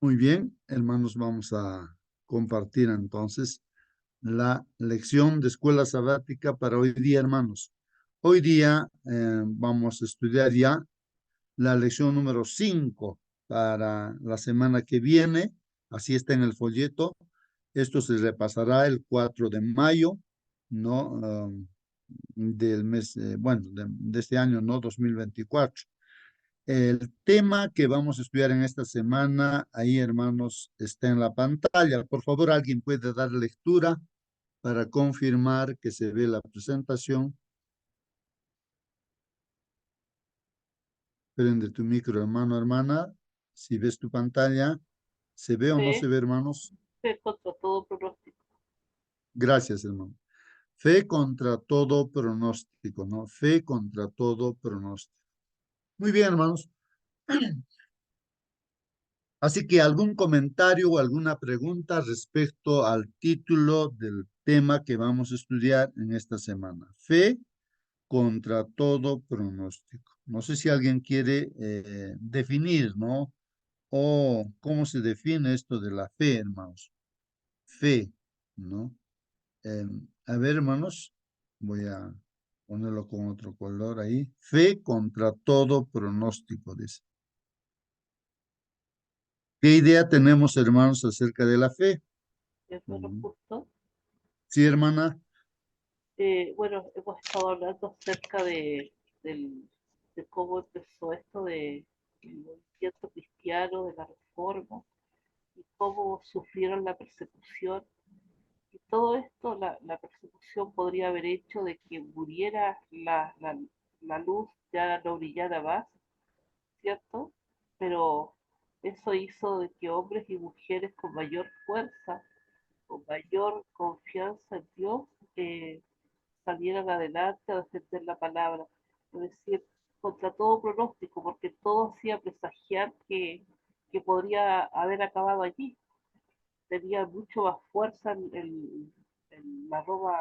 Muy bien, hermanos, vamos a compartir entonces la lección de escuela sabática para hoy día, hermanos. Hoy día vamos a estudiar ya la lección número 5 para la semana que viene. Así está en el folleto. Esto se repasará el 4 de mayo, ¿no? Del mes, bueno, de este año, ¿no? 2024. El tema que vamos a estudiar en esta semana, ahí hermanos, está en la pantalla. Por favor, alguien puede dar lectura para confirmar que se ve la presentación. Prende tu micro, hermano, hermana. Si ves tu pantalla, ¿se ve o no se Fe, ve, hermanos? fe contra todo pronóstico. Gracias, hermano. Fe contra todo pronóstico, ¿no? Fe contra todo pronóstico. Muy bien, hermanos. Así que algún comentario o alguna pregunta respecto al título del tema que vamos a estudiar en esta semana. Fe contra todo pronóstico. No sé si alguien quiere definir, ¿no? O cómo se define esto de la fe, hermanos. Fe, ¿no? A ver, hermanos, voy a ponerlo con otro color ahí. Fe contra todo pronóstico, dice. ¿Qué idea tenemos, hermanos, acerca de la fe? Eso es lo Ujú. justo. Sí, hermana. Bueno, hemos estado hablando acerca de cómo empezó esto del movimiento cristiano, de la reforma, y cómo sufrieron la persecución. Y todo esto, la persecución podría haber hecho de que muriera la luz, ya no brillara más, ¿cierto? Pero eso hizo de que hombres y mujeres con mayor fuerza, con mayor confianza en Dios, eh, salieran adelante a defender la palabra. Es decir, contra todo pronóstico, porque todo hacía presagiar que podría haber acabado allí. Tenía mucho más fuerza en la Roma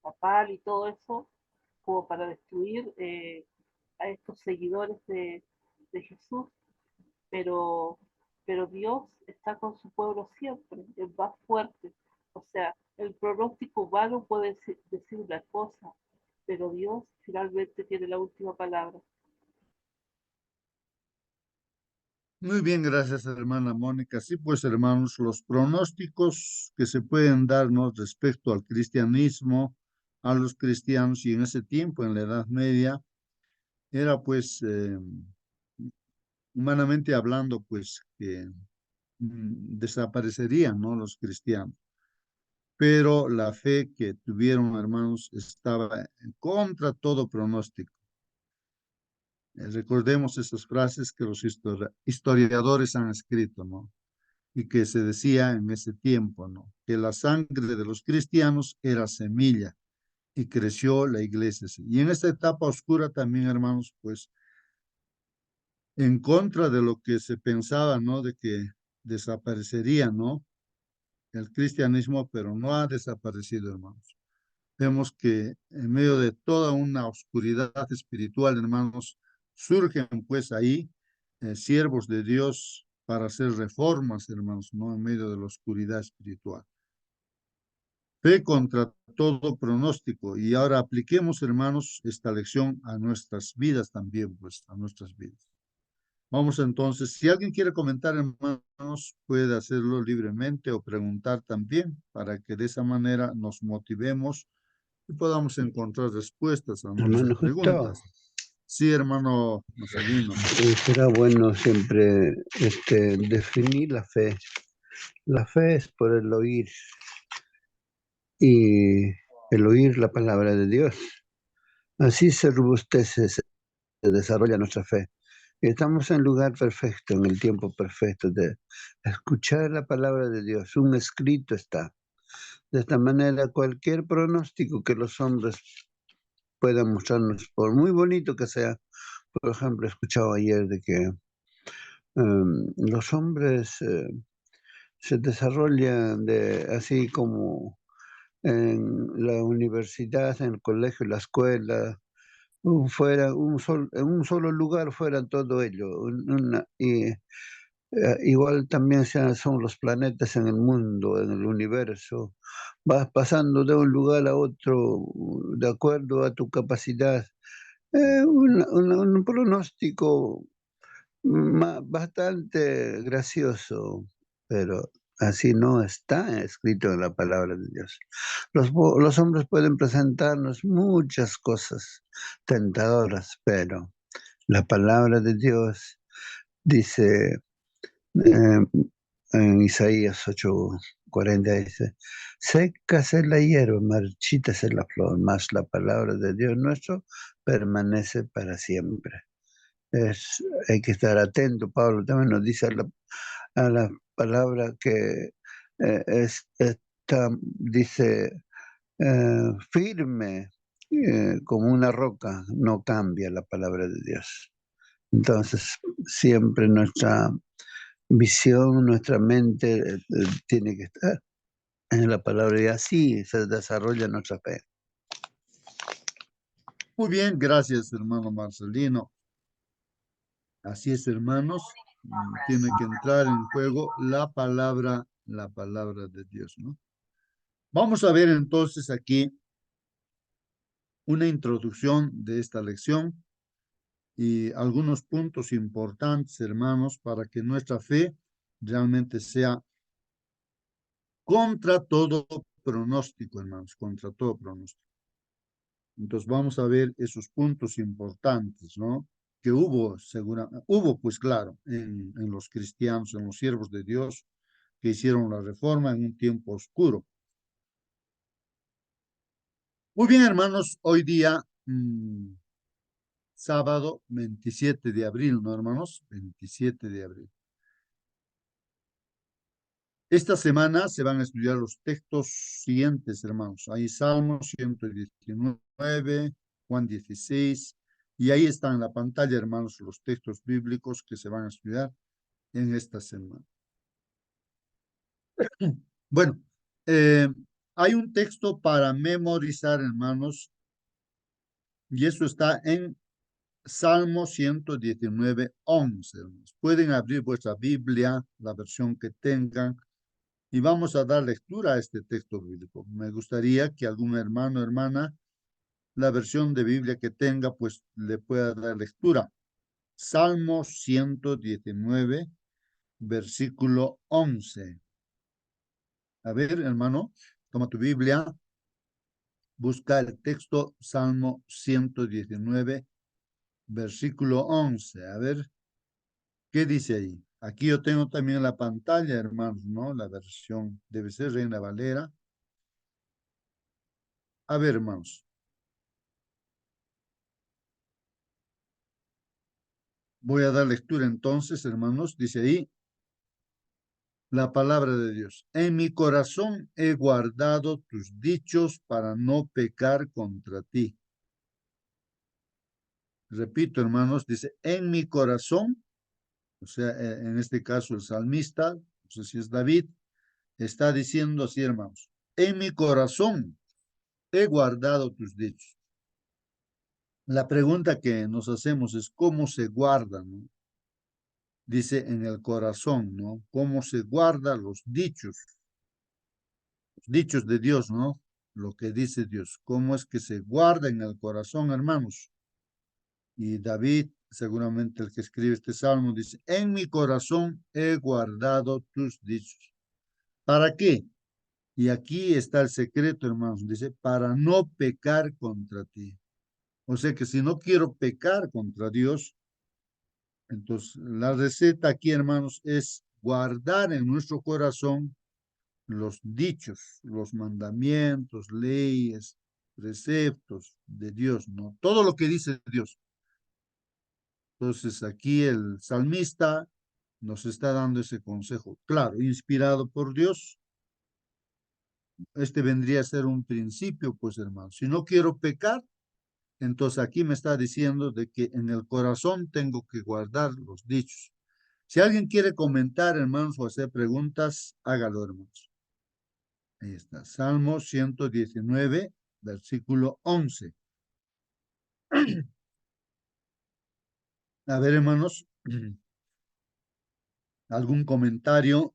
papal y todo eso, como para destruir a estos seguidores de Jesús, pero, pero Dios está con su pueblo siempre, es más fuerte. O sea, el pronóstico humano puede decir una cosa, pero Dios finalmente tiene la última palabra. Muy bien, gracias, hermana Mónica. Sí, pues, hermanos, los pronósticos que se pueden darnos respecto al cristianismo, a los cristianos, y en ese tiempo, en la Edad Media, era pues, humanamente hablando, pues, que desaparecerían, ¿no? Los cristianos. Pero la fe que tuvieron, hermanos, estaba en contra todo pronóstico. Recordemos esas frases que los historiadores han escrito, ¿no? Y que se decía en ese tiempo, ¿no? Que la sangre de los cristianos era semilla y creció la iglesia. Y en esta etapa oscura también, hermanos, pues en contra de lo que se pensaba, ¿no? De que desaparecería, ¿no? El cristianismo, pero no ha desaparecido, hermanos. Vemos que en medio de toda una oscuridad espiritual, hermanos, surgen pues ahí siervos de Dios para hacer reformas, hermanos, ¿no? En medio de la oscuridad espiritual. Fe contra todo pronóstico. Y ahora apliquemos, hermanos, esta lección a nuestras vidas también, pues, a nuestras vidas. Vamos entonces, si alguien quiere comentar, hermanos, puede hacerlo libremente o preguntar también, para que de esa manera nos motivemos y podamos encontrar respuestas a nuestras Hermano Gustavo, preguntas. Sí, hermano Marcelino. será bueno siempre definir la fe. La fe es por el oír y el oír la palabra de Dios. Así se robustece, se desarrolla nuestra fe. Y estamos en el lugar perfecto, en el tiempo perfecto de escuchar la palabra de Dios. Un escrito está. De esta manera, cualquier pronóstico que los hombres puedan mostrarnos, por muy bonito que sea, por ejemplo, he escuchado ayer de que los hombres se desarrollan así como en la universidad, en el colegio, la escuela, fuera en un solo lugar fuera todo ello. igual también son los planetas en el mundo, en el universo. Vas pasando de un lugar a otro de acuerdo a tu capacidad. Un pronóstico bastante gracioso, pero así no está escrito en la palabra de Dios. Los hombres pueden presentarnos muchas cosas tentadoras, pero la palabra de Dios dice en Isaías 8:40, dice, sécase la hierba, marchítase la flor, mas la palabra de Dios nuestro permanece para siempre. Hay que estar atento. Pablo también nos dice a la palabra que dice firme como una roca, no cambia la palabra de Dios. Entonces, siempre nuestra visión, nuestra mente tiene que estar en la palabra y así se desarrolla nuestra fe. Muy bien, gracias, hermano Marcelino. Así es, hermanos, tiene que entrar en juego la palabra de Dios, ¿no? Vamos a ver entonces aquí una introducción de esta lección y algunos puntos importantes, hermanos, para que nuestra fe realmente sea contra todo pronóstico, hermanos, contra todo pronóstico. Entonces vamos a ver esos puntos importantes, ¿no? Que hubo, pues claro, en los cristianos, en los siervos de Dios que hicieron la reforma en un tiempo oscuro. Muy bien, hermanos, hoy día, sábado 27 de abril, ¿no, hermanos? 27 de abril. Esta semana se van a estudiar los textos siguientes, hermanos. Hay Salmos 119, Juan 16, y ahí están en la pantalla, hermanos, los textos bíblicos que se van a estudiar en esta semana. Bueno, hay un texto para memorizar, hermanos, y eso está en Salmo 119, 11. Hermanos. Pueden abrir vuestra Biblia, la versión que tengan, y vamos a dar lectura a este texto bíblico. Me gustaría que algún hermano o hermana, la versión de Biblia que tenga, pues le pueda dar lectura. Salmo 119, versículo 11. A ver, hermano, toma tu Biblia, busca el texto Salmo 119, versículo 11. A ver, ¿qué dice ahí? Aquí yo tengo también la pantalla, hermanos, ¿no? La versión debe ser Reina Valera. A ver, hermanos. Voy a dar lectura entonces, hermanos. Dice ahí la palabra de Dios. En mi corazón he guardado tus dichos para no pecar contra ti. Repito, hermanos, dice, en mi corazón, o sea, en este caso el salmista, no sé si es David, está diciendo así, hermanos, en mi corazón he guardado tus dichos. La pregunta que nos hacemos es, ¿cómo se guardan? ¿No? Dice en el corazón, ¿no? ¿Cómo se guardan los dichos? Los dichos de Dios, ¿no? Lo que dice Dios. ¿Cómo es que se guarda en el corazón, hermanos? Y David, seguramente el que escribe este salmo, dice, en mi corazón he guardado tus dichos. ¿Para qué? Y aquí está el secreto, hermanos. Dice, para no pecar contra ti. O sea que si no quiero pecar contra Dios, entonces la receta aquí, hermanos, es guardar en nuestro corazón los dichos, los mandamientos, leyes, preceptos de Dios, ¿no? Todo lo que dice Dios. Entonces aquí el salmista nos está dando ese consejo, claro, inspirado por Dios. Este vendría a ser un principio, pues hermano. Si no quiero pecar, entonces aquí me está diciendo de que en el corazón tengo que guardar los dichos. Si alguien quiere comentar, hermanos, o hacer preguntas, hágalo, hermanos. Ahí está, Salmo 119, versículo 11. A ver, hermanos, ¿Algún comentario?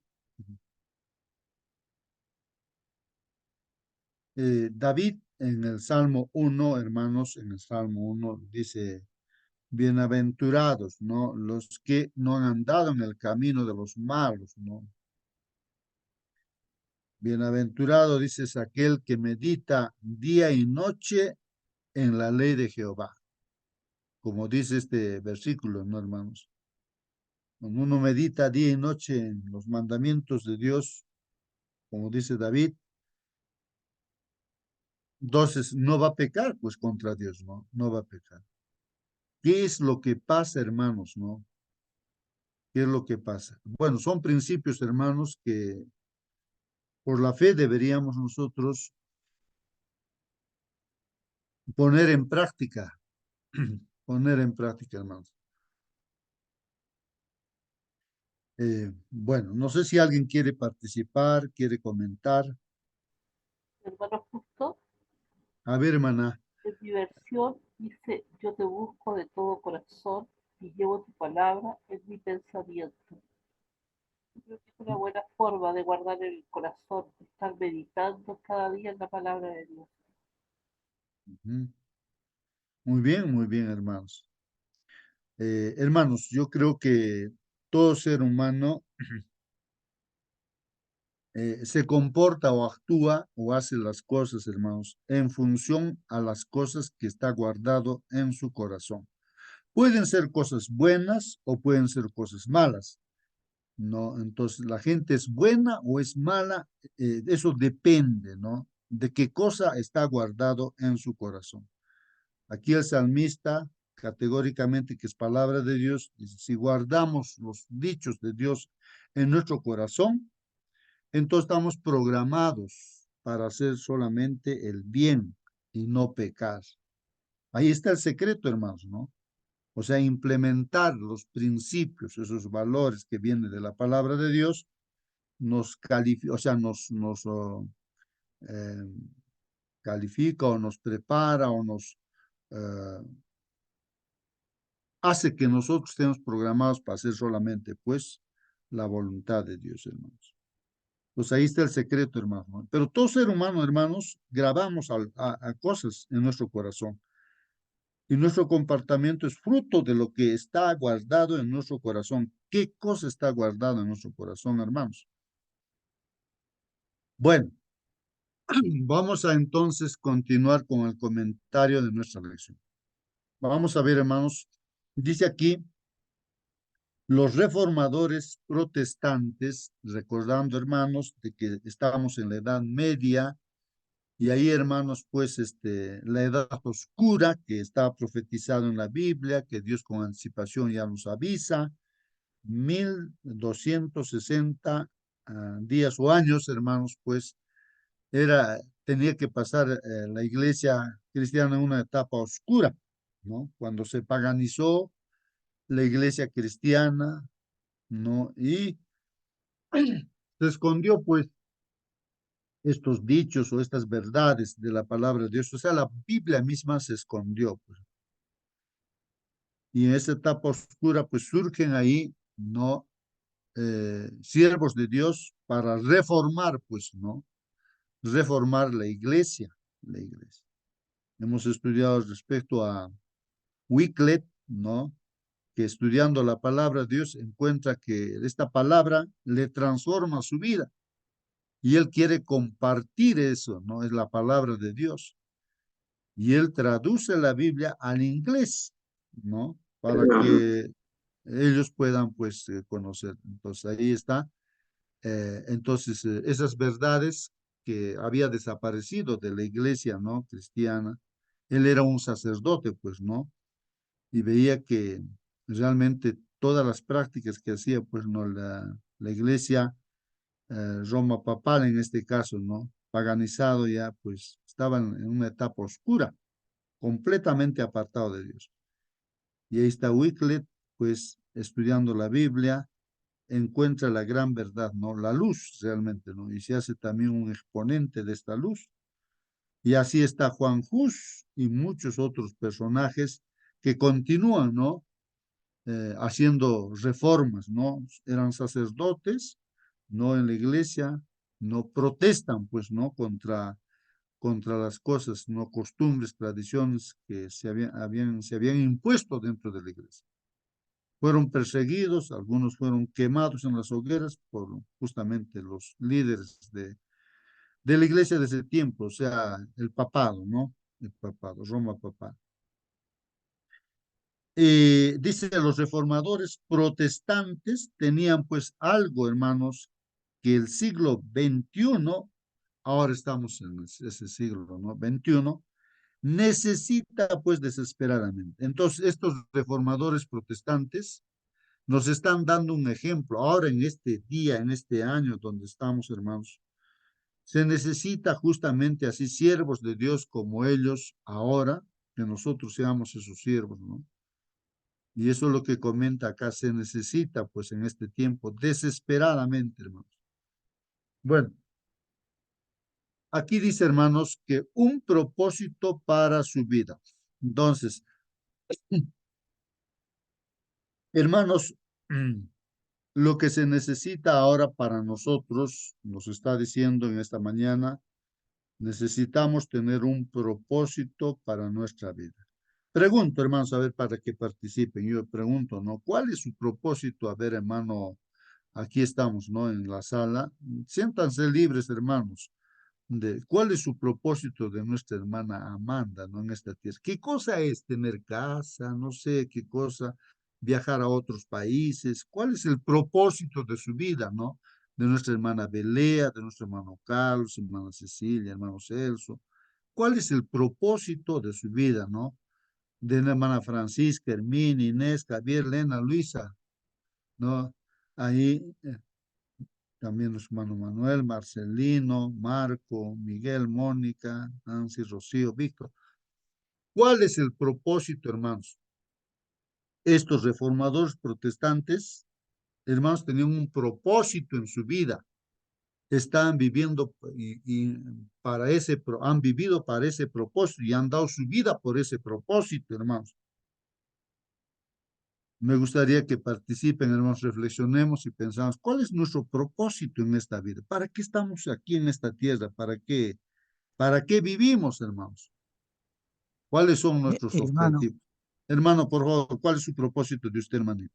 David en el Salmo 1, hermanos, en el Salmo 1 dice, bienaventurados, ¿no? Los que no han andado en el camino de los malos, ¿no? Bienaventurado, dice, es aquel que medita día y noche en la ley de Jehová, como dice este versículo, ¿no, hermanos? Cuando uno medita día y noche en los mandamientos de Dios, como dice David, entonces no va a pecar, pues, contra Dios, ¿no? No va a pecar. ¿Qué es lo que pasa, hermanos, no? ¿Qué es lo que pasa? Bueno, son principios, hermanos, que por la fe deberíamos nosotros poner en práctica, poner en práctica, hermanos. Bueno, no sé si alguien quiere participar, quiere comentar. Hermano Justo, A ver, hermana. en mi versión dice, yo te busco de todo corazón y llevo tu palabra en mi pensamiento. Yo creo que es una buena forma de guardar el corazón, estar meditando cada día en la palabra de Dios. Ujú. Muy bien, hermanos. Hermanos, yo creo que todo ser humano se comporta o actúa o hace las cosas, hermanos, en función a las cosas que está guardado en su corazón. Pueden ser cosas buenas o pueden ser cosas malas, ¿no? Entonces, la gente es buena o es mala, eso depende, ¿no? De qué cosa está guardado en su corazón. Aquí el salmista, categóricamente, que es palabra de Dios, dice, si guardamos los dichos de Dios en nuestro corazón, entonces estamos programados para hacer solamente el bien y no pecar. Ahí está el secreto, hermanos, ¿no? O sea, implementar los principios, esos valores que vienen de la palabra de Dios, nos califica, o sea, eh, califica o nos prepara o nos eh, hace que nosotros estemos programados para hacer solamente, pues, la voluntad de Dios, hermanos. Pues ahí está el secreto, hermano. Pero todo ser humano, hermanos, grabamos a cosas en nuestro corazón. Y nuestro comportamiento es fruto de lo que está guardado en nuestro corazón. ¿Qué cosa está guardado en nuestro corazón, hermanos? Bueno, vamos a entonces continuar con el comentario de nuestra lección. Vamos a ver, hermanos, dice aquí, los reformadores protestantes, recordando, hermanos, de que estábamos en la Edad Media, y ahí, hermanos, pues, la edad oscura que está profetizado en la Biblia, que Dios con anticipación ya nos avisa, 1260 días o años, hermanos, pues, tenía que pasar la iglesia cristiana en una etapa oscura, ¿no? Cuando se paganizó la iglesia cristiana, ¿no? Y se escondió, pues, estos dichos o estas verdades de la palabra de Dios. O sea, la Biblia misma se escondió, pues. Y en esa etapa oscura, pues surgen ahí, ¿no? Siervos de Dios para reformar, pues, ¿no? Reformar la iglesia, la iglesia. Hemos estudiado respecto a Wycliffe, ¿no? Que estudiando la palabra de Dios encuentra que esta palabra le transforma su vida y él quiere compartir eso, ¿no? Es la palabra de Dios. Y él traduce la Biblia al inglés, ¿no? Para que ellos puedan, pues, conocer. Entonces, ahí está. Entonces, esas verdades que había desaparecido de la iglesia, ¿no? Cristiana. Él era un sacerdote, pues, ¿no? Y veía que realmente todas las prácticas que hacía, pues, ¿no? La iglesia Roma papal en este caso, ¿no? Paganizado ya, pues, estaban en una etapa oscura, completamente apartado de Dios. Y ahí está Wycliffe, pues, estudiando la Biblia, encuentra la gran verdad, ¿no? La luz realmente, ¿no? Y se hace también un exponente de esta luz. Y así está Juan Hus y muchos otros personajes que continúan, ¿no? haciendo reformas, ¿no? Eran sacerdotes, no en la iglesia, no protestan, pues, ¿no? Contra las cosas, no costumbres, tradiciones que se habían impuesto dentro de la iglesia. Fueron perseguidos, algunos fueron quemados en las hogueras por justamente los líderes de la iglesia de ese tiempo, o sea, el papado, ¿no? El papado, Roma papal. Dice, los reformadores protestantes tenían pues algo, hermanos, que el siglo XXI, ahora estamos en ese siglo, ¿no? XXI, necesita pues desesperadamente. Entonces, estos reformadores protestantes nos están dando un ejemplo. Ahora en este día, en este año donde estamos, hermanos, se necesita justamente así siervos de Dios como ellos ahora, que nosotros seamos esos siervos, ¿no? Y eso es lo que comenta acá, se necesita pues en este tiempo desesperadamente, hermanos. Bueno, aquí dice, hermanos, que un propósito para su vida. Entonces, hermanos, lo que se necesita ahora para nosotros, nos está diciendo en esta mañana, necesitamos tener un propósito para nuestra vida. Pregunto, hermanos, a ver, para que participen. Yo pregunto, ¿no? ¿Cuál es su propósito? A ver, hermano, aquí estamos, ¿no? En la sala. Siéntanse libres, hermanos, de cuál es su propósito de nuestra hermana Amanda, ¿no? En esta tierra. ¿Qué cosa es tener casa? No sé qué cosa, viajar a otros países. ¿Cuál es el propósito de su vida, ¿no? De nuestra hermana Belea, de nuestro hermano Carlos, hermana Cecilia, hermano Celso. ¿Cuál es el propósito de su vida, ¿no? De la hermana Francisca, Hermina, Inés, Javier, Lena, Luisa, ¿no? Ahí también los hermanos Manuel, Marcelino, Marco, Miguel, Mónica, Nancy, Rocío, Víctor. ¿Cuál es el propósito, hermanos? Estos reformadores protestantes, hermanos, tenían un propósito en su vida. Están viviendo y para han vivido para ese propósito y han dado su vida por ese propósito, hermanos. Me gustaría que participen, hermanos, reflexionemos y pensamos, ¿cuál es nuestro propósito en esta vida? ¿Para qué estamos aquí en esta tierra? ¿Para qué vivimos, hermanos? ¿Cuáles son nuestros Hermano, objetivos? Hermano, por favor, ¿cuál es su propósito de usted, hermanito?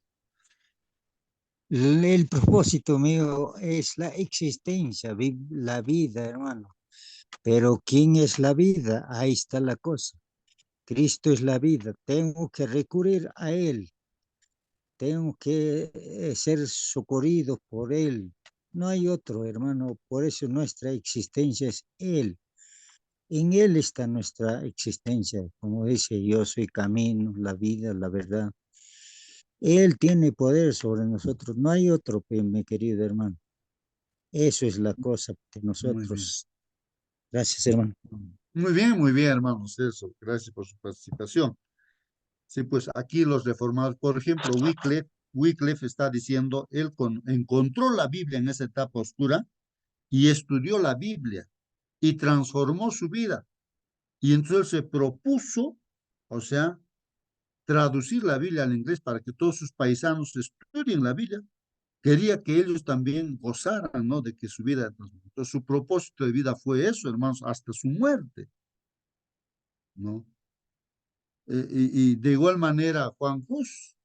el propósito mío es la existencia, la vida, hermano. Pero ¿quién es la vida? Ahí está la cosa. Cristo es la vida. Tengo que recurrir a Él. Tengo que ser socorrido por Él. No hay otro, hermano. Por eso nuestra existencia es Él. En Él está nuestra existencia. Como dice, yo soy camino, la vida, la verdad. Él tiene poder sobre nosotros. No hay otro, mi querido hermano. Eso es la cosa de Muy bien. nosotros. Gracias, hermano. Muy bien, hermanos, eso. Gracias por su participación. Sí, pues aquí los reformadores, por ejemplo, Wycliffe está diciendo, él encontró la Biblia en esa etapa oscura y estudió la Biblia y transformó su vida. Y entonces se propuso, o sea, traducir la Biblia al inglés para que todos sus paisanos estudien la Biblia. Quería que ellos también gozaran, ¿no? De que su vida, entonces, su propósito de vida fue eso, hermanos, hasta su muerte, ¿no? Y de igual manera, Juan Hus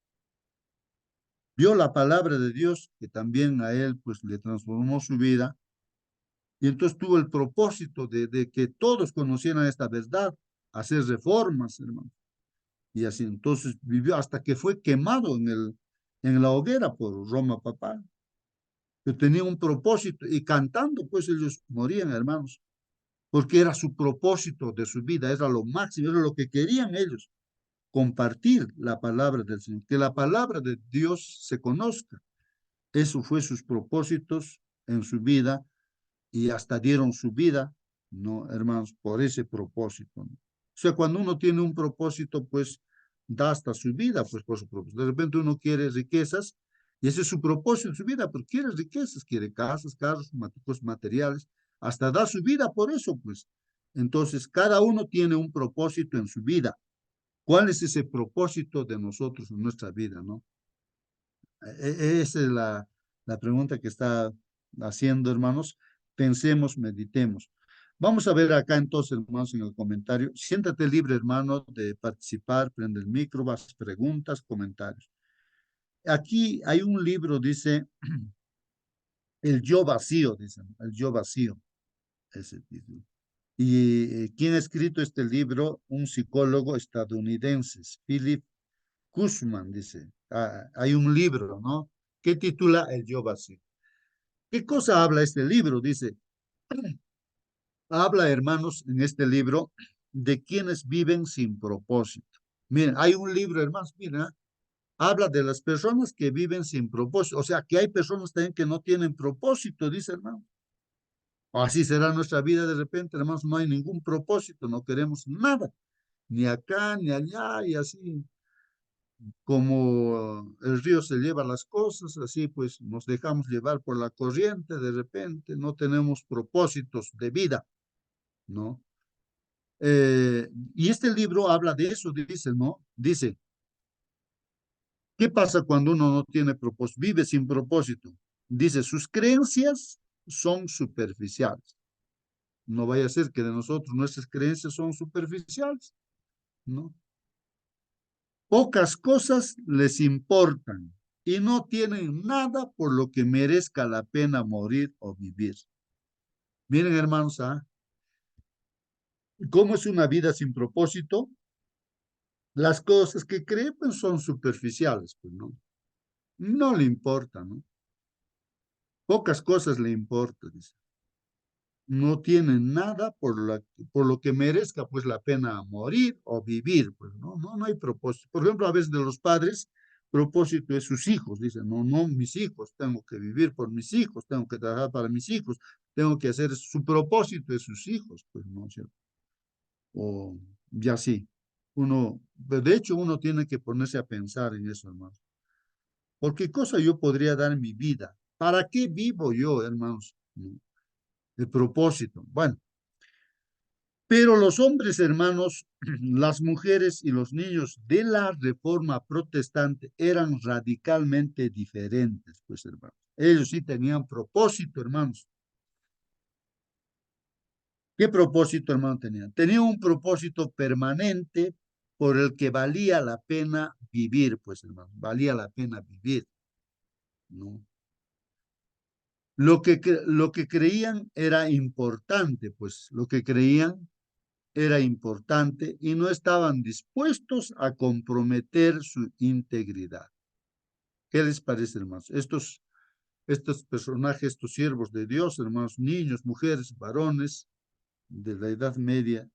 vio la palabra de Dios, que también a él, pues, le transformó su vida, y entonces tuvo el propósito de que todos conocieran esta verdad, hacer reformas, hermanos. Y así entonces vivió hasta que fue quemado en la hoguera por Roma papal. Que tenía un propósito y cantando, pues ellos morían, hermanos, porque era su propósito de su vida, era lo máximo, era lo que querían ellos, compartir la palabra del Señor, que la palabra de Dios se conozca. Eso fue sus propósitos en su vida y hasta dieron su vida, ¿no, hermanos? Por ese propósito, ¿no? O sea, cuando uno tiene un propósito, pues da hasta su vida, pues por su propósito. De repente uno quiere riquezas y ese es su propósito en su vida, pero quiere riquezas, quiere casas, carros, cosas materiales, hasta da su vida por eso, pues. Entonces, cada uno tiene un propósito en su vida. ¿Cuál es ese propósito de nosotros en nuestra vida, no? Esa es la pregunta que está haciendo, hermanos. Pensemos, meditemos. Vamos a ver acá entonces, hermanos, en el comentario. Siéntate libre, hermano, de participar, prende el micro, vas preguntas, comentarios. Aquí hay un libro, dice, El yo vacío, dicen, El yo vacío, ese título. ¿Y quién ha escrito este libro? Un psicólogo estadounidense, Philip Kussman, dice. Hay un libro, ¿no? Que titula El yo vacío. ¿Qué cosa habla este libro? Dice, habla, hermanos, en este libro de quienes viven sin propósito. Miren, hay un libro, hermanos, miren, habla de las personas que viven sin propósito. O sea, que hay personas también que no tienen propósito, dice, hermano. O así será nuestra vida de repente, hermanos, no hay ningún propósito, no queremos nada, ni acá, ni allá, y así como el río se lleva las cosas, así pues nos dejamos llevar por la corriente, de repente no tenemos propósitos de vida, ¿no? Y este libro habla de eso, dice, ¿no? Dice, ¿qué pasa cuando uno no tiene propósito? Vive sin propósito. Dice, sus creencias son superficiales. No vaya a ser que de nosotros nuestras creencias son superficiales, ¿no? Pocas cosas les importan y no tienen nada por lo que merezca la pena morir o vivir. Miren, hermanos, ¿cómo es una vida sin propósito? Las cosas que creen pues, son superficiales, pues, ¿no? No le importa, ¿no? Pocas cosas le importan, dice. No tienen nada por lo que merezca pues la pena morir o vivir, pues no hay propósito. Por ejemplo, a veces de los padres, propósito es sus hijos, dicen, no, mis hijos, tengo que vivir por mis hijos, tengo que trabajar para mis hijos, tengo que hacer su propósito de sus hijos, pues no, ¿cierto? O ya sí, de hecho uno tiene que ponerse a pensar en eso, hermanos. ¿Por qué cosa yo podría dar en mi vida? ¿Para qué vivo yo, hermanos? ¿No? El propósito. Bueno, pero los hombres, hermanos, las mujeres y los niños de la Reforma Protestante eran radicalmente diferentes, pues, hermanos. Ellos sí tenían propósito, hermanos. ¿Qué propósito, hermano, tenían? Tenían un propósito permanente por el que valía la pena vivir, pues, hermanos. Valía la pena vivir, ¿no? Lo que creían era importante, pues, lo que creían era importante y no estaban dispuestos a comprometer su integridad. ¿Qué les parece, hermanos? Estos personajes, estos siervos de Dios, hermanos, niños, mujeres, varones de la Edad Media,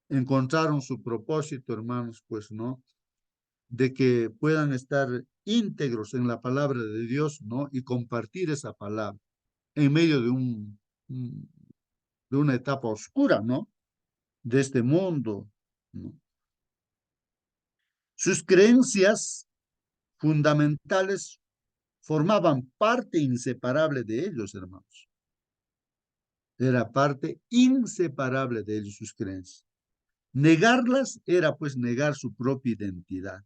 encontraron su propósito, hermanos, pues, ¿no? De que puedan estar íntegros en la palabra de Dios, ¿no? Y compartir esa palabra en medio de una etapa oscura, ¿no? De este mundo, ¿no? Sus creencias fundamentales formaban parte inseparable de ellos, hermanos. Era parte inseparable de ellos sus creencias. Negarlas era pues negar su propia identidad,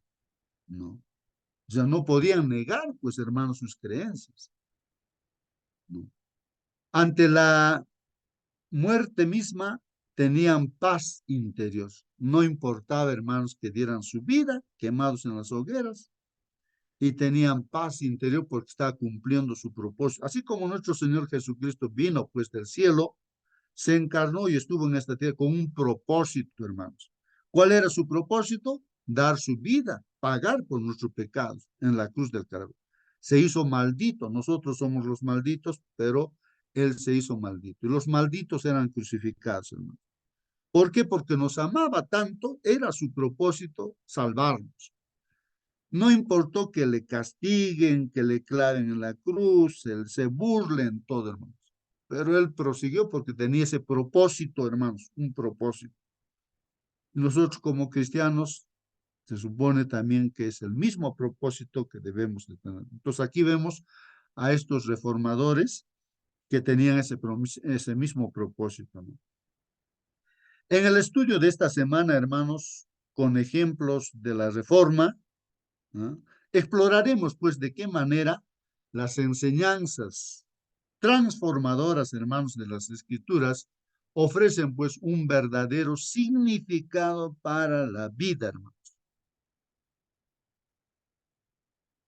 ¿no? O sea, no podían negar, pues, hermanos, sus creencias, ¿no? Ante la muerte misma tenían paz interior. No importaba, hermanos, que dieran su vida quemados en las hogueras, y tenían paz interior porque estaba cumpliendo su propósito. Así como nuestro Señor Jesucristo vino pues del cielo, se encarnó y estuvo en esta tierra con un propósito, hermanos. ¿Cuál era su propósito? Dar su vida, pagar por nuestros pecados en la cruz del Calvario. Se hizo maldito, nosotros somos los malditos, pero Él se hizo maldito. Y los malditos eran crucificados, hermanos. ¿Por qué? Porque nos amaba tanto, era su propósito salvarnos. No importó que le castiguen, que le claven en la cruz, se burlen, todo, hermanos. Pero él prosiguió porque tenía ese propósito, hermanos, un propósito. Y nosotros como cristianos, se supone también que es el mismo propósito que debemos de tener. Entonces aquí vemos a estos reformadores que tenían ese mismo propósito, ¿no? En el estudio de esta semana, hermanos, con ejemplos de la reforma, ¿no? Exploraremos, pues, de qué manera las enseñanzas transformadoras, hermanos, de las Escrituras ofrecen, pues, un verdadero significado para la vida, hermanos.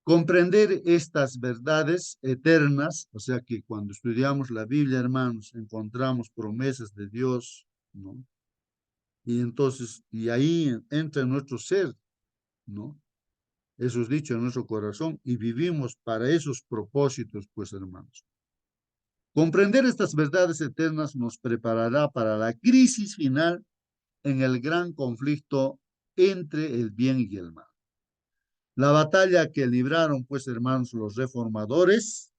Comprender estas verdades eternas, o sea que cuando estudiamos la Biblia, hermanos, encontramos promesas de Dios, ¿no? Y entonces, y ahí entra en nuestro ser, ¿no? Eso es dicho en nuestro corazón y vivimos para esos propósitos, pues, hermanos. Comprender estas verdades eternas nos preparará para la crisis final en el gran conflicto entre el bien y el mal. La batalla que libraron, pues, hermanos, los reformadores,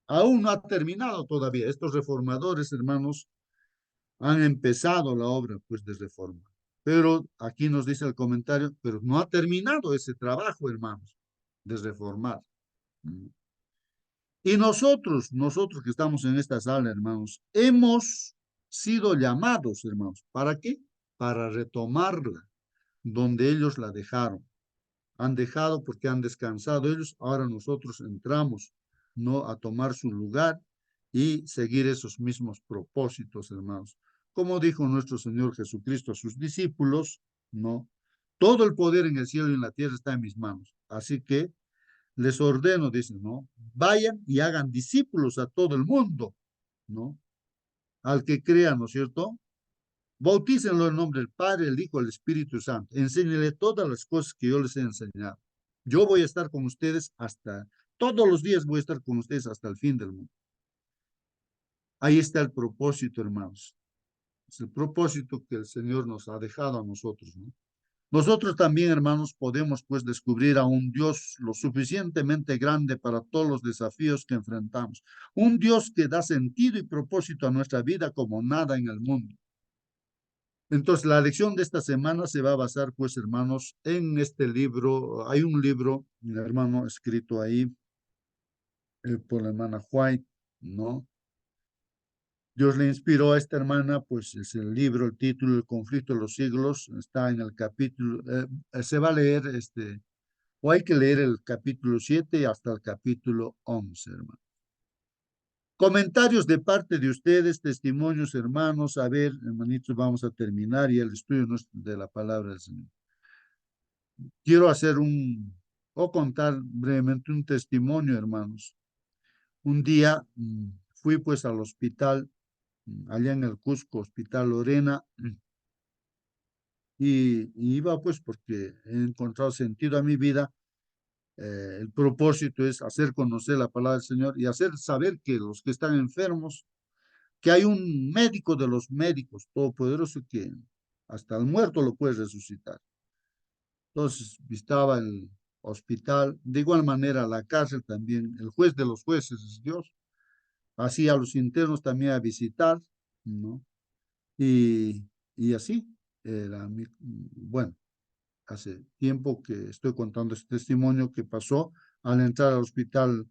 aún no ha terminado todavía. Estos reformadores, hermanos, han empezado la obra, pues, de reforma. Pero aquí nos dice el comentario, pero no ha terminado ese trabajo, hermanos, de reformar. Y nosotros que estamos en esta sala, hermanos, hemos sido llamados, hermanos. ¿Para qué? Para retomarla donde ellos la dejaron. Han dejado porque han descansado ellos, ahora nosotros entramos, ¿no? A tomar su lugar y seguir esos mismos propósitos, hermanos. Como dijo nuestro Señor Jesucristo a sus discípulos, ¿no? Todo el poder en el cielo y en la tierra está en mis manos. Así que les ordeno, dicen, ¿no? Vayan y hagan discípulos a todo el mundo, ¿no? Al que crea, ¿no es cierto? Bautícenlo en nombre del Padre, el Hijo, el Espíritu Santo. Enséñenle todas las cosas que yo les he enseñado. Yo voy a estar con ustedes todos los días voy a estar con ustedes hasta el fin del mundo. Ahí está el propósito, hermanos. Es el propósito que el Señor nos ha dejado a nosotros, ¿no? Nosotros también, hermanos, podemos pues descubrir a un Dios lo suficientemente grande para todos los desafíos que enfrentamos. Un Dios que da sentido y propósito a nuestra vida como nada en el mundo. Entonces, la lección de esta semana se va a basar, pues, hermanos, en este libro. Hay un libro, hermano, escrito ahí por la hermana White, ¿no? Dios le inspiró a esta hermana, pues es el libro, el título, El conflicto de los siglos, está en el capítulo, se va a leer, o hay que leer el capítulo 7 hasta el capítulo 11, hermano. Comentarios de parte de ustedes, testimonios, hermanos. A ver, hermanitos, vamos a terminar y el estudio de la palabra del Señor. Quiero o contar brevemente un testimonio, hermanos. Un día fui pues al hospital, allá en el Cusco, Hospital Lorena, y iba pues porque he encontrado sentido a mi vida. El propósito es hacer conocer la palabra del Señor y hacer saber que los que están enfermos, que hay un médico de los médicos, todopoderoso, que hasta el muerto lo puede resucitar. Entonces visitaba el hospital, de igual manera la cárcel también, el juez de los jueces es Dios, así a los internos también a visitar, ¿no? Y así, bueno, hace tiempo que estoy contando este testimonio que pasó al entrar al hospital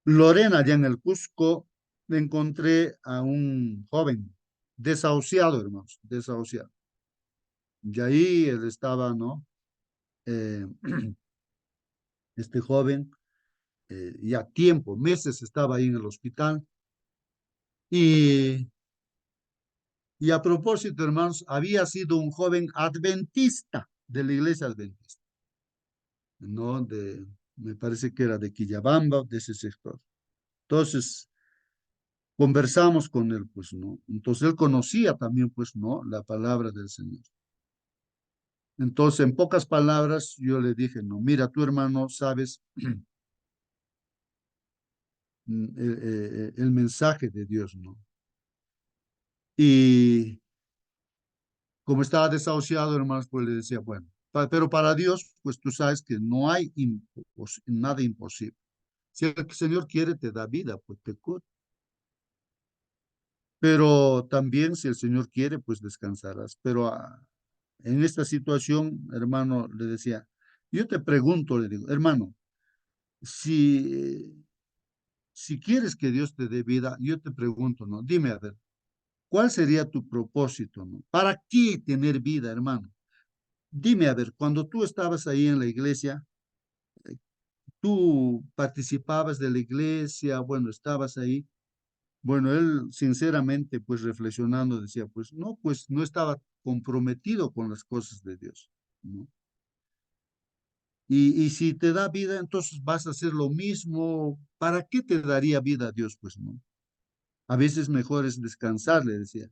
Lorena, allá en el Cusco. Me encontré a un joven desahuciado, hermanos, desahuciado. Y ahí él estaba, ¿no? Este joven, ya tiempo, meses estaba ahí en el hospital. Y, y a propósito, hermanos, había sido un joven adventista de la iglesia adventista, ¿no? Me parece que era de Quillabamba, de ese sector. Entonces, conversamos con él, pues, ¿no? Entonces, él conocía también, pues, ¿no? La palabra del Señor. Entonces, en pocas palabras, yo le dije, no, mira, tu hermano, sabes el mensaje de Dios, ¿no? Y como estaba desahuciado, hermanos, pues le decía, bueno, pero para Dios, pues tú sabes que no hay nada imposible. Si el Señor quiere, te da vida, pues te cura. Pero también si el Señor quiere, pues descansarás. Pero en esta situación, hermano, le decía, yo te pregunto, le digo, hermano, si quieres que Dios te dé vida, yo te pregunto, ¿no? Dime, a ver, ¿cuál sería tu propósito, no? ¿Para qué tener vida, hermano? Dime, a ver, cuando tú estabas ahí en la iglesia, tú participabas de la iglesia, bueno, estabas ahí. Bueno, él sinceramente, pues reflexionando, decía, pues no estaba comprometido con las cosas de Dios, ¿no? Y si te da vida, entonces vas a hacer lo mismo. ¿Para qué te daría vida Dios? Pues no. A veces mejor es descansar, le decía.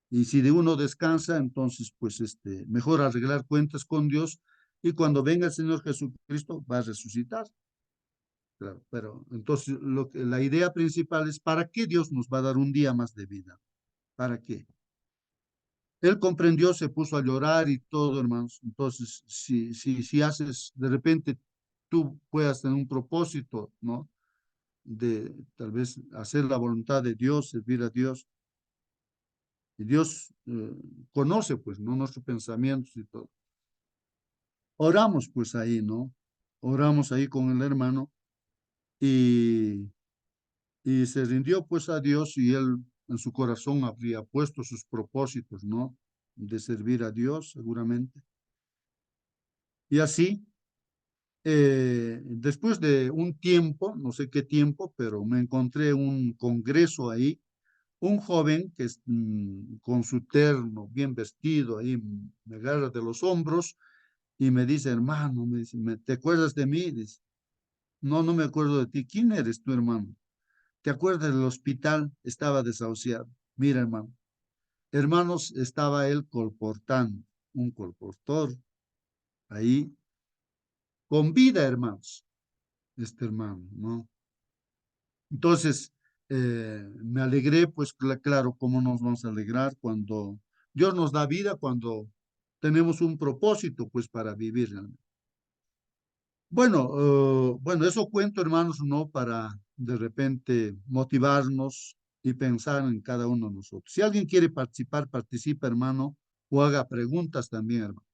Y si de uno descansa, entonces pues mejor arreglar cuentas con Dios y cuando venga el Señor Jesucristo va a resucitar. Claro, pero entonces la idea principal es ¿para qué Dios nos va a dar un día más de vida? ¿Para qué? Él comprendió, se puso a llorar y todo, hermanos. Entonces, si haces, de repente tú puedas tener un propósito, ¿no? De tal vez hacer la voluntad de Dios, servir a Dios. Y Dios conoce, pues, ¿no? Nuestros pensamientos y todo. Oramos, pues, ahí, ¿no? Oramos ahí con el hermano y, y se rindió, pues, a Dios y él en su corazón habría puesto sus propósitos, ¿no? De servir a Dios, seguramente. Y así, después de un tiempo, no sé qué tiempo, pero me encontré un congreso ahí, un joven que con su terno, bien vestido, ahí me agarra de los hombros y me dice, hermano, me dice, ¿te acuerdas de mí? Dice, no, no me acuerdo de ti. ¿Quién eres tú, hermano? ¿Te acuerdas del hospital? Estaba desahuciado. Mira, hermano, hermanos, estaba él colportando, un colportor ahí, con vida, hermanos, este hermano, ¿no? Entonces, me alegré, pues claro, ¿cómo nos vamos a alegrar cuando Dios nos da vida, cuando tenemos un propósito, pues para vivir realmente? Bueno, eso cuento, hermanos, no para de repente motivarnos y pensar en cada uno de nosotros. Si alguien quiere participar, participa, hermano, o haga preguntas también, hermano.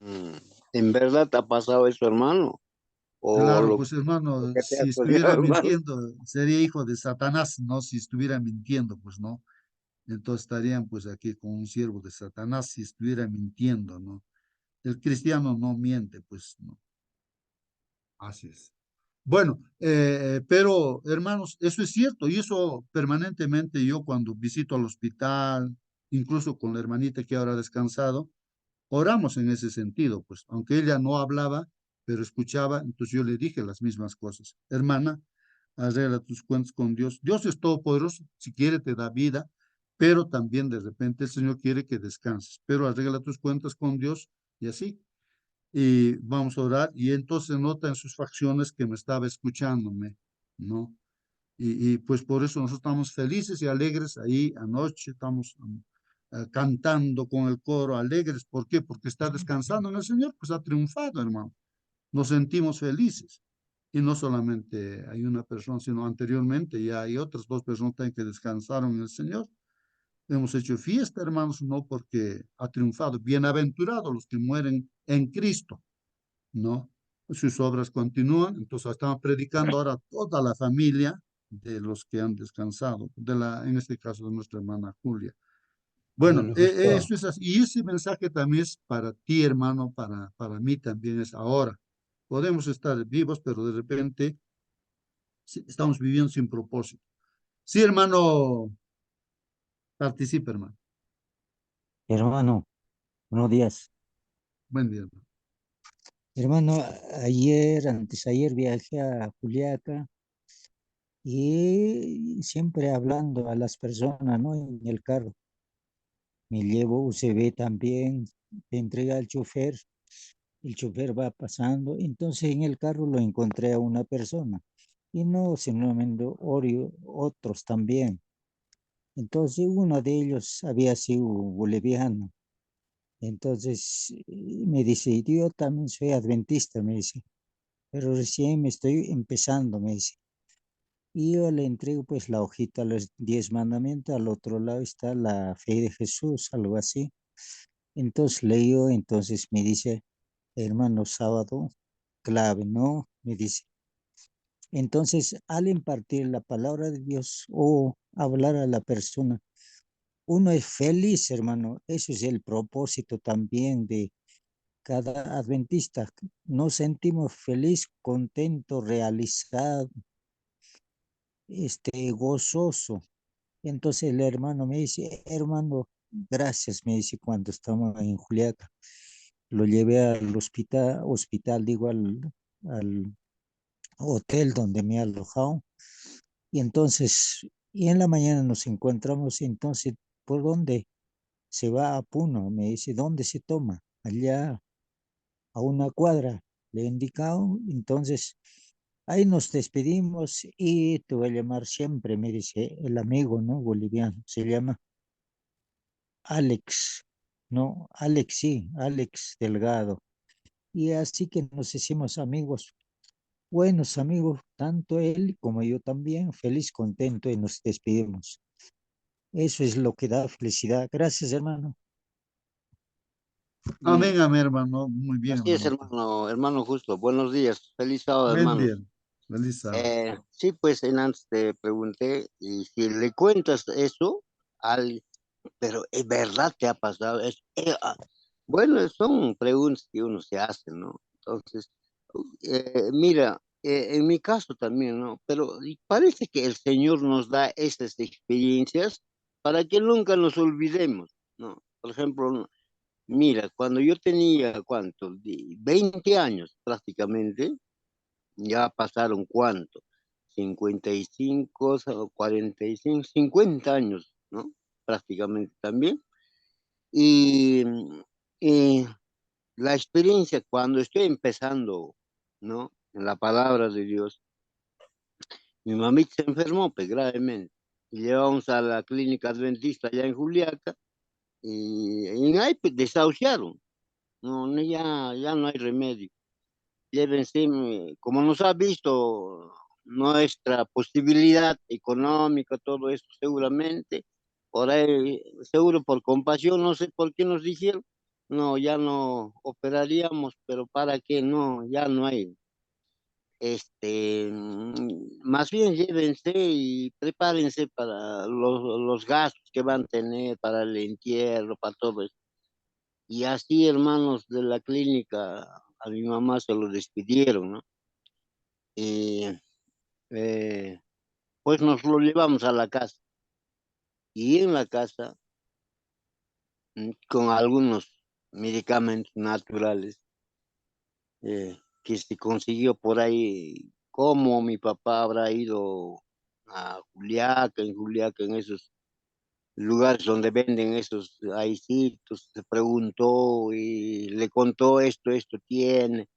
Mm. ¿En verdad te ha pasado eso, hermano? ¿O Claro, lo, pues lo hermano, que te si ha soñado, estuviera hermano? mintiendo, sería hijo de Satanás, ¿no? Si estuviera mintiendo, pues no. Entonces estarían pues aquí con un siervo de Satanás si estuviera mintiendo, ¿no? El cristiano no miente, pues no. Así es. Bueno, pero hermanos, eso es cierto y eso permanentemente yo cuando visito al hospital, incluso con la hermanita que ahora ha descansado, oramos en ese sentido, pues aunque ella no hablaba, pero escuchaba, entonces yo le dije las mismas cosas. Hermana, arregla tus cuentas con Dios. Dios es todopoderoso, si quiere te da vida, pero también de repente el Señor quiere que descanses, pero arregla tus cuentas con Dios y así. Y vamos a orar y entonces nota en sus facciones que me estaba escuchándome, ¿no? Y pues por eso nosotros estamos felices y alegres ahí anoche, estamos cantando con el coro alegres. ¿Por qué? Porque está descansando en el Señor, pues ha triunfado, hermano. Nos sentimos felices. Y no solamente hay una persona, sino anteriormente ya hay otras dos personas también que descansaron en el Señor. Hemos hecho fiesta, hermanos, no porque ha triunfado. Bienaventurados los que mueren en Cristo, ¿no? Sus obras continúan, entonces estamos predicando ahora a toda la familia de los que han descansado, en este caso de nuestra hermana Julia. Bueno, Me gustó. eso es así. Y ese mensaje también es para ti, hermano, para mí también es ahora. Podemos estar vivos, pero de repente estamos viviendo sin propósito. Sí, hermano, participa, hermano. Hermano, buenos días. Buen día, hermano. Hermano, antes ayer viajé a Juliaca y siempre hablando a las personas, ¿no? En el carro. Me llevo USB también, te entrega al chofer, el chofer va pasando. Entonces en el carro lo encontré a una persona y no solamente Oreo, otros también. Entonces uno de ellos había sido boliviano. Entonces me dice, yo también soy adventista, me dice, pero recién me estoy empezando, me dice. Y yo le entrego pues la hojita, los 10 mandamientos, al otro lado está la fe de Jesús, algo así. Entonces leo, entonces me dice, hermano, sábado, clave, ¿no? Me dice. Entonces, al impartir la palabra de Dios o hablar a la persona, uno es feliz, hermano. Eso es el propósito también cada adventista nos sentimos feliz, contento, realizado, gozoso. Entonces el hermano me dice, hermano, gracias, me dice, cuando estamos en Juliaca. Lo llevé al hospital, digo, al hotel donde me he alojado. Y entonces, y en la mañana nos encontramos, entonces, ¿por dónde? Se va a Puno, me dice, ¿dónde se toma? Allá a una cuadra, le he indicado, entonces ahí nos despedimos y te voy a llamar siempre, me dice el amigo, ¿no? Boliviano, se llama Alex, ¿no? Alex, sí, Alex Delgado. Y así que nos hicimos amigos, buenos amigos, tanto él como yo también, feliz, contento y nos despedimos. Eso es lo que da felicidad. Gracias, hermano. Amén, amén, hermano. Muy bien, Así es, hermano. hermano Justo. Buenos días. Feliz sábado, Buen hermanos. día. Feliz sábado. Sí, pues en antes te pregunté, y si le cuentas eso al, pero es verdad que ha pasado. Bueno, son preguntas que uno se hace, ¿no? Entonces, mira, en mi caso también, ¿no? Pero y parece que el Señor nos da estas experiencias para que nunca nos olvidemos, ¿no? Por ejemplo, ¿no? Mira, cuando yo tenía, ¿cuánto? 20 años prácticamente, ya pasaron ¿cuánto? 55, 45, 50 años, ¿no? Prácticamente también. Y, y la experiencia cuando estoy empezando, ¿no? En la palabra de Dios, mi mamita se enfermó pues, gravemente. Y llevamos a la clínica adventista allá en Juliaca y ahí pues, desahuciaron. No, ya no hay remedio. Llévense, como nos ha visto nuestra posibilidad económica, todo esto seguramente, por ahí, seguro por compasión, no sé por qué nos dijeron, no, ya no operaríamos, pero para qué, no, ya no hay. Más bien llévense y prepárense para los gastos que van a tener, para el entierro, para todo eso. Y así, hermanos de la clínica, a mi mamá se lo despidieron, ¿no? Y eh, pues nos lo llevamos a la casa. Y en la casa, con algunos medicamentos naturales que se consiguió por ahí, como mi papá habrá ido a Juliaca, en esos lugares donde venden esos aisitos, se preguntó y le contó esto tiene.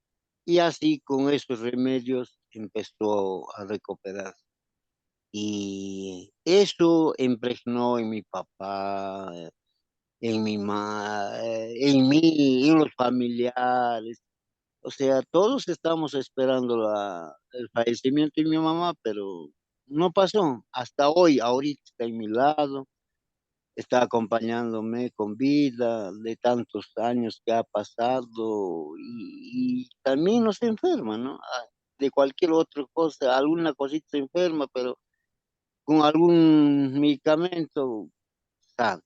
Y así con esos remedios empezó a recuperar. Y eso impregnó en mi papá, en mí, en los familiares. O sea, todos estamos esperando el fallecimiento de mi mamá, pero no pasó. Hasta hoy, ahorita está en mi lado, está acompañándome con vida de tantos años que ha pasado y también no se enferma, ¿no? De cualquier otra cosa, alguna cosita se enferma, pero con algún medicamento, sabe.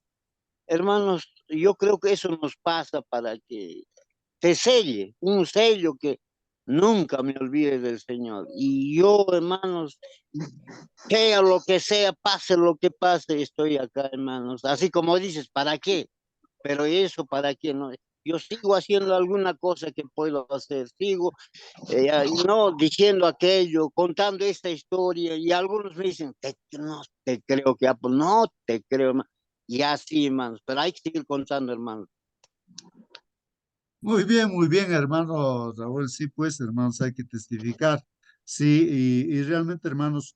Hermanos, yo creo que eso nos pasa para que se selle, un sello que nunca me olvide del Señor. Y yo, hermanos, sea lo que sea, pase lo que pase, estoy acá, hermanos. Así como dices, ¿para qué? Pero eso, ¿para qué? No, yo sigo haciendo alguna cosa que puedo hacer, sigo no diciendo aquello, contando esta historia, y algunos me dicen, no te creo que Apple, no te creo, hermano. Y así, hermanos, pero hay que seguir contando, hermanos. Muy bien, hermano Raúl. Sí, pues, hermanos, hay que testificar. Sí, y realmente, hermanos,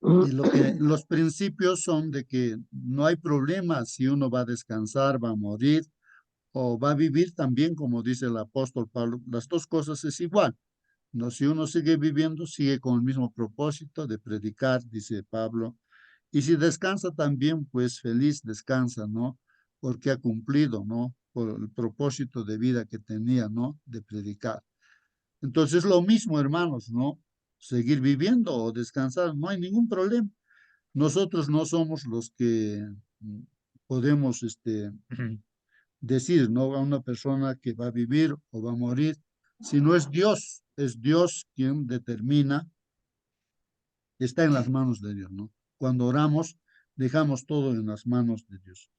y lo que los principios son de que no hay problema si uno va a descansar, va a morir o va a vivir también, como dice el apóstol Pablo. Las dos cosas es igual. No, si uno sigue viviendo, sigue con el mismo propósito de predicar, dice Pablo. Y si descansa también, pues feliz descansa, ¿no? Porque ha cumplido, ¿no? Por el propósito de vida que tenía, ¿no? De predicar. Entonces, lo mismo, hermanos, ¿no? Seguir viviendo o descansar, no hay ningún problema. Nosotros no somos los que podemos, decir, no a una persona que va a vivir o va a morir, sino es Dios quien determina, está en las manos de Dios, ¿no? Cuando oramos, dejamos todo en las manos de Dios.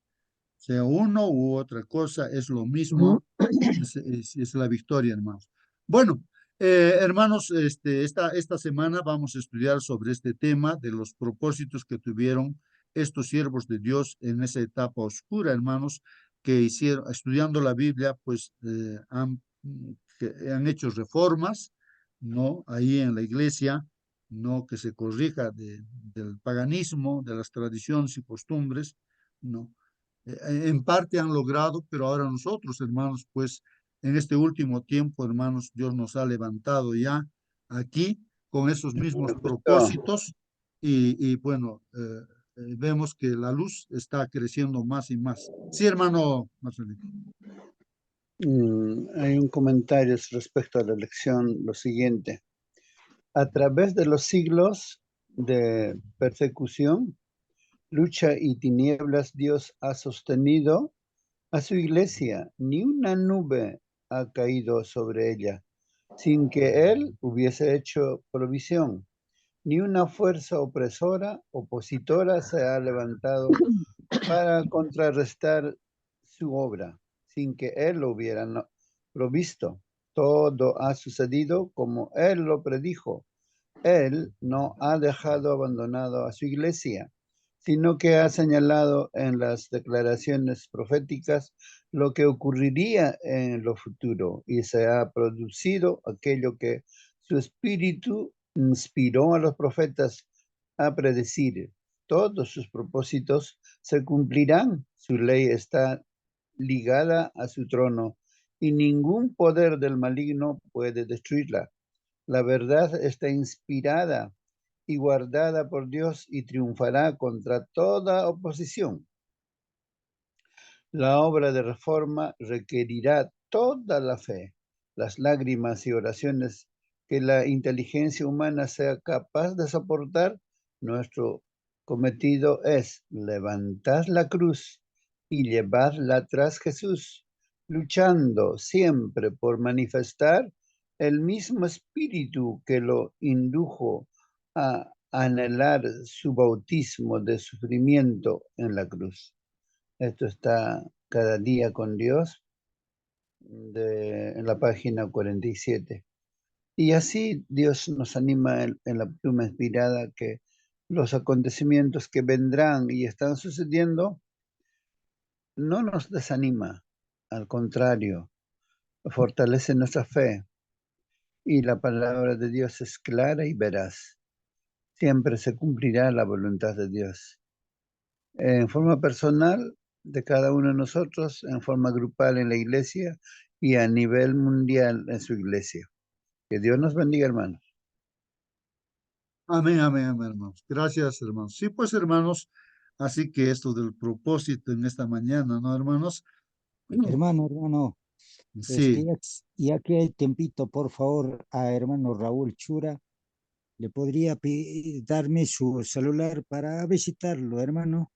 Sea uno u otra cosa, es lo mismo, es la victoria, hermanos. Bueno, hermanos, esta semana vamos a estudiar sobre este tema de los propósitos que tuvieron estos siervos de Dios en esa etapa oscura, hermanos, que hicieron, estudiando la Biblia, pues que han hecho reformas, ¿no? Ahí en la iglesia, ¿no? Que se corrija del paganismo, de las tradiciones y costumbres, ¿no? En parte han logrado, pero ahora nosotros, hermanos, pues en este último tiempo, hermanos, Dios nos ha levantado ya aquí con esos mismos propósitos y bueno, vemos que la luz está creciendo más y más. Sí, hermano Marcelino. Hay un comentario respecto a la lección, lo siguiente. A través de los siglos de persecución, lucha y tinieblas, Dios ha sostenido a su iglesia. Ni una nube ha caído sobre ella sin que Él hubiese hecho provisión. Ni una fuerza opresora, opositora se ha levantado para contrarrestar su obra, sin que Él lo hubiera provisto. Todo ha sucedido como Él lo predijo. Él no ha dejado abandonado a su iglesia, sino que ha señalado en las declaraciones proféticas lo que ocurriría en lo futuro y se ha producido aquello que su espíritu inspiró a los profetas a predecir. Todos sus propósitos se cumplirán. Su ley está ligada a su trono y ningún poder del maligno puede destruirla. La verdad está inspirada y guardada por Dios y triunfará contra toda oposición. La obra de reforma requerirá toda la fe, las lágrimas y oraciones que la inteligencia humana sea capaz de soportar. Nuestro cometido es levantar la cruz y llevarla tras Jesús, luchando siempre por manifestar el mismo espíritu que lo indujo a anhelar su bautismo de sufrimiento en la cruz. Esto está Cada día con Dios en la página 47. Y así Dios nos anima en la pluma inspirada que los acontecimientos que vendrán y están sucediendo no nos desanima, al contrario, fortalece nuestra fe. Y la palabra de Dios es clara y veraz. Siempre se cumplirá la voluntad de Dios. En forma personal, de cada uno de nosotros, en forma grupal en la iglesia y a nivel mundial en su iglesia. Que Dios nos bendiga, hermanos. Amén, amén, amén, hermanos. Gracias, hermanos. Sí, pues, hermanos, así que esto del propósito en esta mañana, ¿no, hermanos? Hermano, Sí. ya que hay tiempito, por favor, a hermano Raúl Chura, ¿le podría darme su celular para visitarlo, hermano?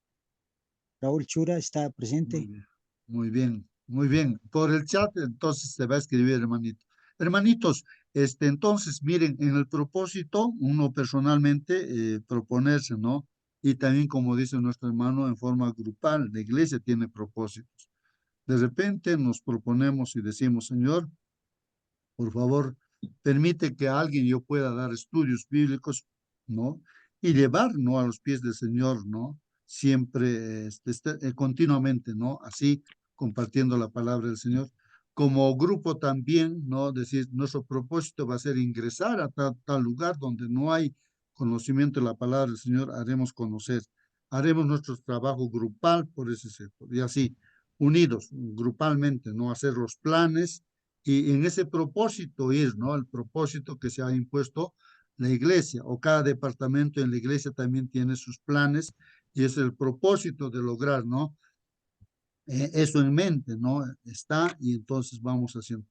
Raúl Chura está Muy presente. bien, muy bien, muy bien. Por el chat, entonces se va a escribir, hermanito. Hermanitos, entonces, miren, en el propósito, uno personalmente proponerse, ¿no? Y también, como dice nuestro hermano, en forma grupal, la iglesia tiene propósitos. De repente nos proponemos y decimos, Señor, por favor, permite que a alguien yo pueda dar estudios bíblicos, ¿no? Y llevar, ¿no? A los pies del Señor, ¿no? Siempre, continuamente, ¿no? Así, compartiendo la palabra del Señor. Como grupo también, ¿no? Decir, nuestro propósito va a ser ingresar a tal lugar donde no hay conocimiento de la palabra del Señor, haremos conocer. Haremos nuestro trabajo grupal por ese sector. Y así, unidos, grupalmente, ¿no? Hacer los planes y en ese propósito ir, ¿no? El propósito que se ha impuesto la iglesia o cada departamento en la iglesia también tiene sus planes y es el propósito de lograr, ¿no? Eso en mente, ¿no? Está y entonces vamos haciendo.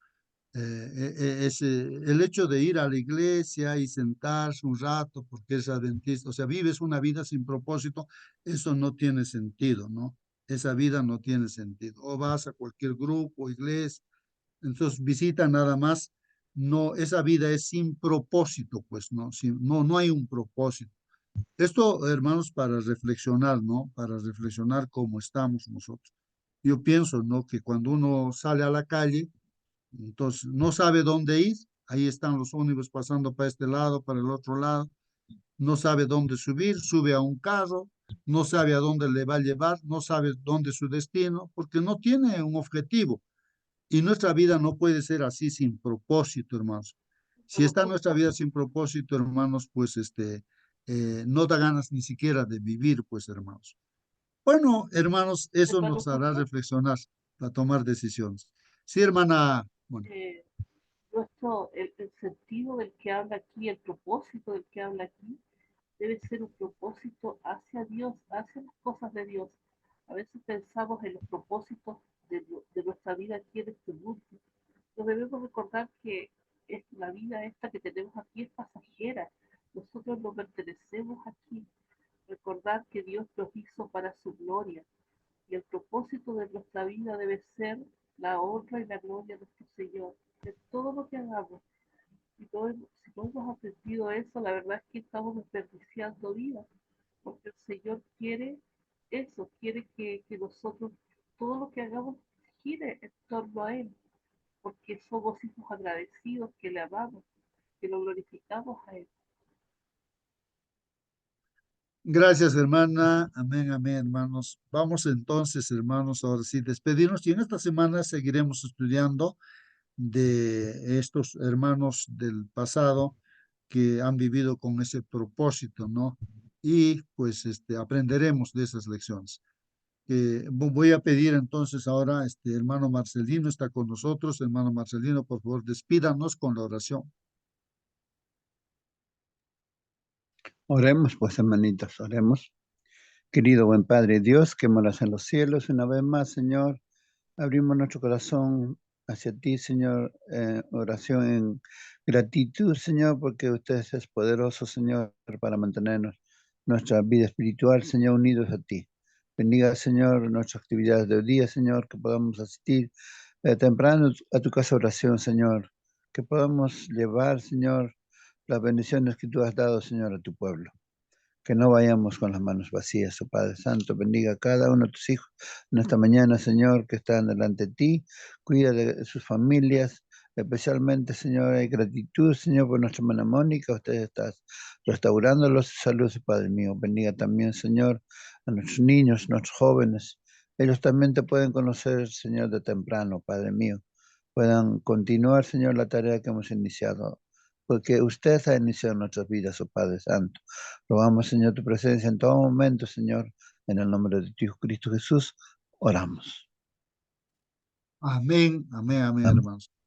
El hecho de ir a la iglesia y sentarse un rato porque es adventista, o sea, vives una vida sin propósito, eso no tiene sentido, ¿no? esa vida no tiene sentido. O vas a cualquier grupo, iglesia, entonces visita nada más, no, esa vida es sin propósito, pues, ¿no? No hay un propósito. Esto, hermanos, para reflexionar, ¿no? Para reflexionar cómo estamos nosotros. Yo pienso, ¿no? Que cuando uno sale a la calle, entonces no sabe dónde ir, ahí están los ómnibus pasando para este lado, para el otro lado, no sabe dónde subir, sube a un carro, no sabe a dónde le va a llevar, no sabe dónde es su destino, porque no tiene un objetivo. Y nuestra vida no puede ser así sin propósito, hermanos. Si está nuestra vida sin propósito, hermanos, pues no da ganas ni siquiera de vivir, pues, hermanos. Bueno, hermanos, eso Hermano nos hará José, reflexionar para tomar decisiones. Sí, hermana, bueno, el sentido del que habla aquí, el propósito del que habla aquí, debe ser un propósito hacia Dios, hacia las cosas de Dios. A veces pensamos en los propósitos de nuestra vida aquí en este mundo. Nos debemos recordar que la vida esta que tenemos aquí es pasajera. Nosotros no pertenecemos aquí. Recordar que Dios nos hizo para su gloria. Y el propósito de nuestra vida debe ser la honra y la gloria de nuestro Señor. De todo lo que hagamos. Si no hemos aprendido eso, la verdad es que estamos desperdiciando vida, porque el Señor quiere eso, quiere que nosotros, todo lo que hagamos, gire en torno a Él, porque somos hijos agradecidos, que le amamos, que lo glorificamos a Él. gracias, hermana. Amén, amén, hermanos. Vamos entonces, hermanos, ahora sí, despedirnos. Y en esta semana seguiremos estudiando de estos hermanos del pasado que han vivido con ese propósito, ¿no? Y pues aprenderemos de esas lecciones. Voy a pedir entonces ahora, hermano Marcelino está con nosotros. Hermano Marcelino, por favor, despídanos con la oración. Oremos pues, hermanitos, oremos. Querido buen Padre Dios, que moras en los cielos, una vez más, Señor, abrimos nuestro corazón hacia ti, Señor, oración en gratitud, Señor, porque usted es poderoso, Señor, para mantenernos nuestra vida espiritual, Señor, unidos a ti. Bendiga, Señor, nuestras actividades del día, Señor, que podamos asistir temprano a tu casa de oración, Señor, que podamos llevar, Señor, las bendiciones que tú has dado, Señor, a tu pueblo. Que no vayamos con las manos vacías, oh Padre Santo. Bendiga a cada uno de tus hijos en esta mañana, Señor, que están delante de ti. Cuida de sus familias, especialmente, Señor, hay gratitud, Señor, por nuestra hermana Mónica. Usted está restaurando su salud, Padre mío. Bendiga también, Señor, a nuestros niños, nuestros jóvenes. Ellos también te pueden conocer, Señor, de temprano, Padre mío. Puedan continuar, Señor, la tarea que hemos iniciado, porque usted ha iniciado nuestras vidas, oh Padre Santo. Rogamos, Señor, tu presencia en todo momento, Señor, en el nombre de tu Hijo Cristo Jesús, oramos. Amén, amén, amén, hermanos.